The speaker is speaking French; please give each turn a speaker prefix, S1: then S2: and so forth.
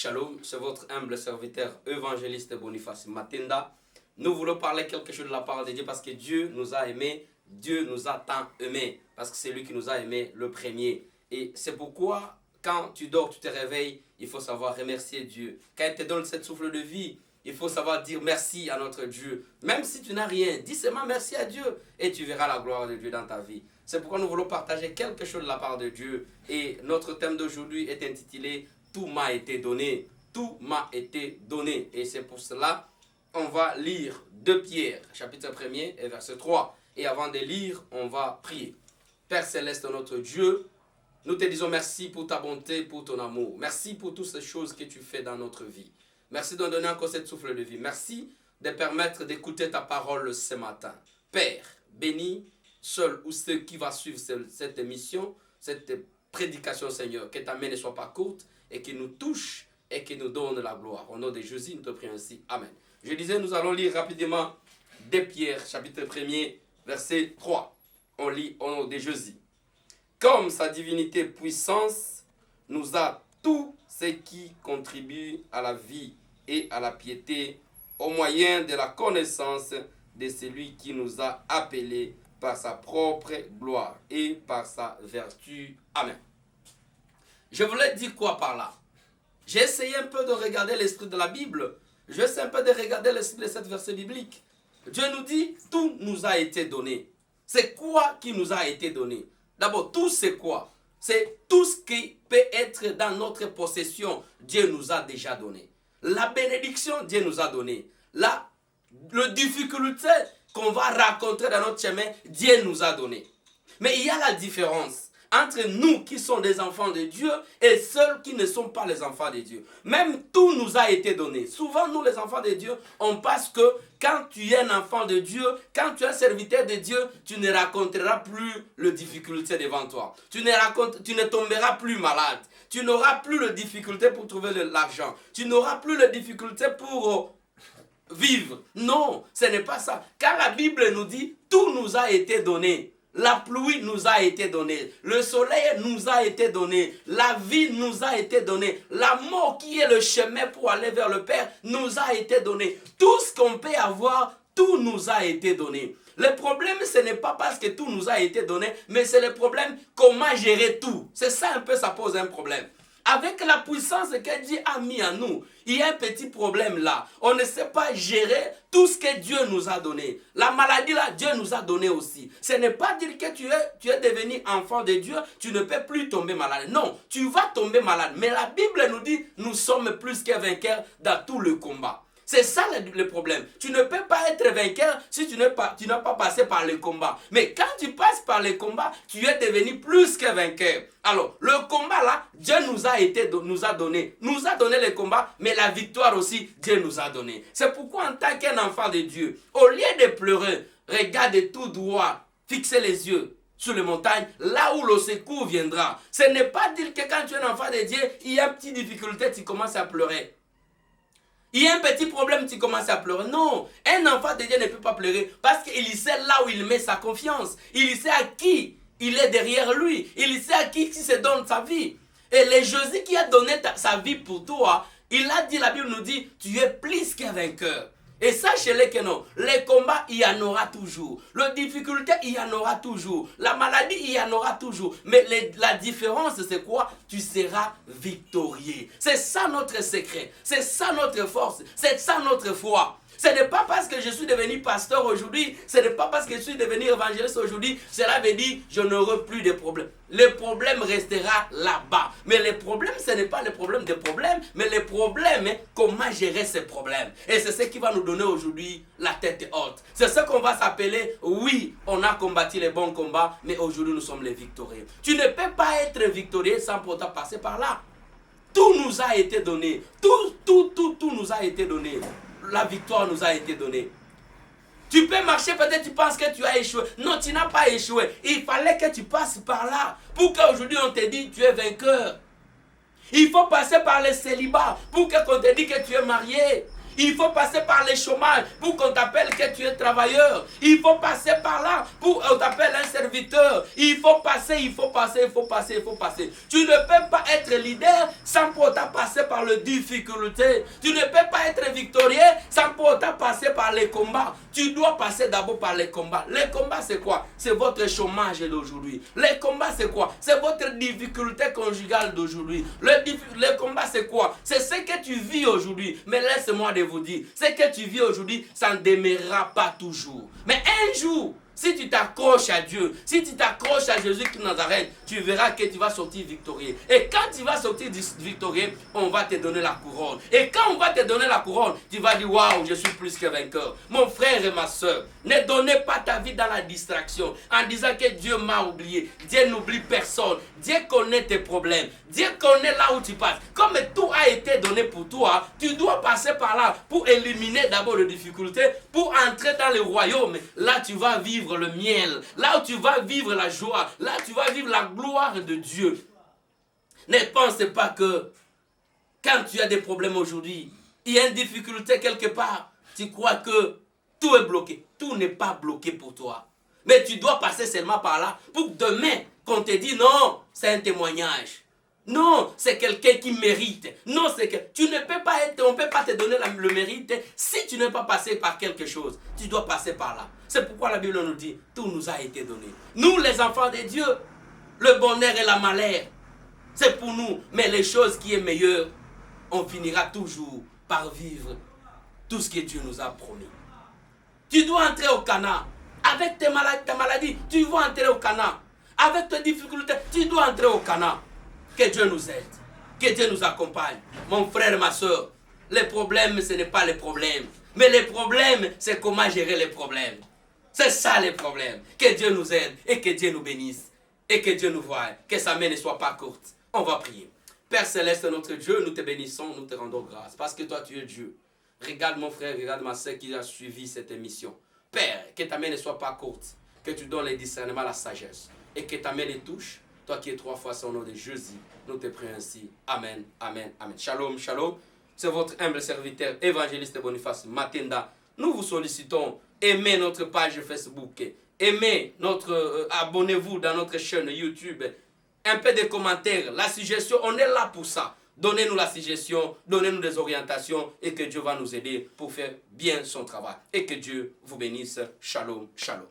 S1: Shalom, c'est votre humble serviteur évangéliste Boniface Matinda. Nous voulons parler quelque chose de la parole de Dieu parce que Dieu nous a aimés, Dieu nous a tant aimés, parce que c'est lui qui nous a aimés le premier. Et c'est pourquoi quand tu dors, tu te réveilles, il faut savoir remercier Dieu. Quand il te donne cette souffle de vie, il faut savoir dire merci à notre Dieu. Même si tu n'as rien, dis seulement merci à Dieu et tu verras la gloire de Dieu dans ta vie. C'est pourquoi nous voulons partager quelque chose de la part de Dieu. Et notre thème d'aujourd'hui est intitulé « Tout m'a été donné ». Tout m'a été donné. Et c'est pour cela on va lire 2 Pierre, chapitre 1er et verset 3. Et avant de lire, on va prier. Père Céleste, notre Dieu, nous te disons merci pour ta bonté, pour ton amour. Merci pour toutes ces choses que tu fais dans notre vie. Merci de nous donner encore cette souffle de vie. Merci de permettre d'écouter ta parole ce matin. Père, bénis seul ou ceux qui vont suivre cette émission, cette prédication, Seigneur. Que ta main ne soit pas courte et qu'il nous touche et qu'il nous donne la gloire. Au nom de Jésus, nous te prions ainsi. Amen. Je disais, nous allons lire rapidement 2 Pierre, chapitre 1er, verset 3. On lit au nom de Jésus. Comme sa divinité puissance nous a tout ce qui contribue à la vie et à la piété au moyen de la connaissance de celui qui nous a appelés par sa propre gloire et par sa vertu. Amen. Je voulais dire quoi par là? J'ai essayé un peu de regarder l'esprit de la Bible. Je vais un peu de regarder l'esprit de cette verset biblique. Dieu nous dit, tout nous a été donné. C'est quoi qui nous a été donné? D'abord, tout c'est quoi? C'est tout ce qui peut être dans notre possession, Dieu nous a déjà donné. La bénédiction, Dieu nous a donné. La difficulté qu'on va rencontrer dans notre chemin, Dieu nous a donné. Mais il y a la différence entre nous qui sommes des enfants de Dieu et ceux qui ne sont pas les enfants de Dieu. Même tout nous a été donné. Souvent, nous les enfants de Dieu, on pense que quand tu es un enfant de Dieu, quand tu es un serviteur de Dieu, tu ne rencontreras plus les difficultés devant toi. Tu ne tomberas plus malade. Tu n'auras plus de difficultés pour trouver l'argent. Tu n'auras plus de difficultés pour vivre. Non, ce n'est pas ça. Car la Bible nous dit, tout nous a été donné. La pluie nous a été donnée, le soleil nous a été donné, la vie nous a été donnée, la mort qui est le chemin pour aller vers le Père nous a été donné. Tout ce qu'on peut avoir, tout nous a été donné. Le problème, ce n'est pas parce que tout nous a été donné, mais c'est le problème comment gérer tout. C'est ça un peu, ça pose un problème. Avec la puissance que Dieu a mis en nous, il y a un petit problème là. On ne sait pas gérer tout ce que Dieu nous a donné. La maladie là, Dieu nous a donné aussi. Ce n'est pas dire que tu es devenu enfant de Dieu, tu ne peux plus tomber malade. Non, tu vas tomber malade. Mais la Bible nous dit, nous sommes plus que vainqueurs dans tout le combat. C'est ça le problème. Tu ne peux pas être vainqueur si tu n'as pas passé par le combat. Mais quand tu passes par le combat, tu es devenu plus que vainqueur. Alors, le combat là, Dieu nous a donné le combat, mais la victoire aussi, Dieu nous a donné. C'est pourquoi en tant qu'un enfant de Dieu, au lieu de pleurer, regarde tout droit, fixez les yeux sur les montagnes, là où le secours viendra. Ce n'est pas dire que quand tu es un enfant de Dieu, il y a une petite difficulté, tu commences à pleurer. Il y a un petit problème, tu commences à pleurer. Non, un enfant de Dieu ne peut pas pleurer parce qu'il sait là où il met sa confiance. Il sait à qui il est derrière lui. Il sait à qui il se donne sa vie. Et le Jésus qui a donné sa vie pour toi, il a dit, la Bible nous dit, tu es plus qu'un vainqueur. Et sachez-le que non, les combats, il y en aura toujours. Les difficultés, il y en aura toujours. La maladie, il y en aura toujours. Mais la différence, c'est quoi? Tu seras victorieux. C'est ça notre secret. C'est ça notre force. C'est ça notre foi. Ce n'est pas parce que je suis devenu pasteur aujourd'hui, ce n'est pas parce que je suis devenu évangéliste aujourd'hui, cela veut dire que je n'aurai plus de problèmes. Le problème restera là-bas. Mais le problème, ce n'est pas le problème des problèmes, mais le problème est comment gérer ces problèmes. Et c'est ce qui va nous donner aujourd'hui la tête haute. C'est ce qu'on va s'appeler, oui, on a combattu les bons combats, mais aujourd'hui nous sommes les victorieux. Tu ne peux pas être victorieux sans pourtant passer par là. Tout nous a été donné. Tout nous a été donné. La victoire nous a été donnée. Tu peux marcher, peut-être tu penses que tu as échoué. Non, tu n'as pas échoué. Il fallait que tu passes par là. Pour qu'aujourd'hui on te dise tu es vainqueur. Il faut passer par le célibat pour qu'on te dise que tu es marié. Il faut passer par les chômages pour qu'on t'appelle que tu es travailleur. Il faut passer par là pour qu'on t'appelle un serviteur. Il faut passer, il faut passer, il faut passer, il faut passer. Tu ne peux pas être leader sans pour autant passer par les difficultés. Tu ne peux pas être victorieux sans pour autant passer par les combats. Tu dois passer d'abord par les combats. Les combats, c'est quoi? C'est votre chômage d'aujourd'hui. Les combats, c'est quoi? C'est votre difficulté conjugale d'aujourd'hui. Le combat, c'est quoi? C'est ce que tu vis aujourd'hui. Mais laisse-moi de vous dire, ce que tu vis aujourd'hui, ça ne demeurera pas toujours. Mais un jour, si tu t'accroches à Dieu, si tu t'accroches à Jésus-Christ de Nazareth, tu verras que tu vas sortir victorieux. Et quand tu vas sortir victorieux, on va te donner la couronne. Et quand on va te donner la couronne, tu vas dire, waouh, je suis plus que vainqueur. Mon frère et ma soeur, ne donnez pas ta vie dans la distraction en disant que Dieu m'a oublié. Dieu n'oublie personne. Dieu connaît tes problèmes. Dieu connaît là où tu passes. Comme tout a été donné pour toi, tu dois passer par là pour éliminer d'abord les difficultés, pour entrer dans le royaume. Là, tu vas vivre le miel. Là où tu vas vivre la joie. Là, tu vas vivre la gloire de Dieu. Ne pense pas que quand tu as des problèmes aujourd'hui, il y a une difficulté quelque part, tu crois que tout est bloqué. Tout n'est pas bloqué pour toi. Mais tu dois passer seulement par là pour que demain, qu'on te dise non, c'est un témoignage. Non, c'est quelqu'un qui mérite. Non, c'est que tu ne peux pas être, on ne peut pas te donner le mérite si tu n'es pas passé par quelque chose. Tu dois passer par là. C'est pourquoi la Bible nous dit, tout nous a été donné. Nous, les enfants de Dieu, le bonheur et la malheur, c'est pour nous. Mais les choses qui est meilleures, on finira toujours par vivre tout ce que Dieu nous a promis. Tu dois entrer au Canaan. Avec ta maladie, tu dois entrer au Canaan. Avec tes difficultés, tu dois entrer au Canaan. Que Dieu nous aide. Que Dieu nous accompagne. Mon frère, ma soeur, les problèmes, ce n'est pas les problèmes. Mais les problèmes, c'est comment gérer les problèmes. C'est ça les problèmes. Que Dieu nous aide et que Dieu nous bénisse. Et que Dieu nous voie. Que sa main ne soit pas courte. On va prier. Père Céleste, notre Dieu, nous te bénissons, nous te rendons grâce. Parce que toi, tu es Dieu. Regarde mon frère, regarde ma soeur qui a suivi cette émission. Père, que ta main ne soit pas courte. Que tu donnes les discernements, la sagesse. Et que ta main les touche. Toi qui es 3 fois son nom de Jésus, nous te prions ainsi. Amen, amen, amen. Shalom, shalom. C'est votre humble serviteur, évangéliste Boniface Matinda. Nous vous sollicitons, aimez notre page Facebook, aimez abonnez-vous dans notre chaîne YouTube. Un peu de commentaires, la suggestion, on est là pour ça. Donnez-nous la suggestion, donnez-nous des orientations et que Dieu va nous aider pour faire bien son travail. Et que Dieu vous bénisse. Shalom, shalom.